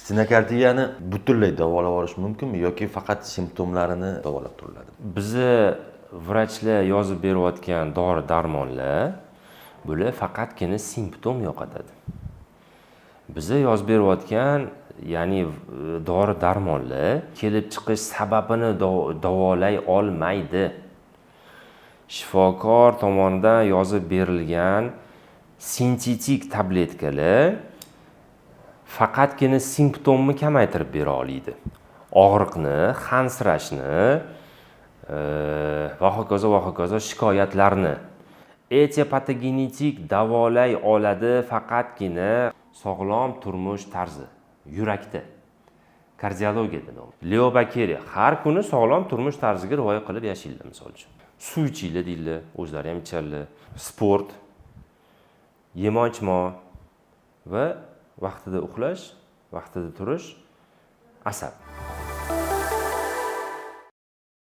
Stenokardiyani butunlay davolab olish mumkinmi yoki faqat simptomlarini davolab turiladi? Bizni vrachlar yozib berayotgan dori-darmonlar bular faqatgina simptom yo'qotadi. Bizni yozib berayotgan ya'ni dori-darmonlar kelib chiqish sababini davolay olmaydi. Shifokor tomonidan yozib berilgan sintetik tabletkalar faqatgina simptomni kamaytirib bera oladi. Og'riqni, hansirashni va hokazo shikoyatlarni etiopatogenetik davolay oladi faqatgina sog'lom turmush tarzi, yurakda, kardiologiyada. Leobakteriya har kuni sog'lom turmush tarziga rioya qilib yashaydi, misol uchun. Suv ichinglar deydilar, o'zlari ham ichadilar. Sport, yema-ichma va vaqtida uxlash, vaqtida turish, asab.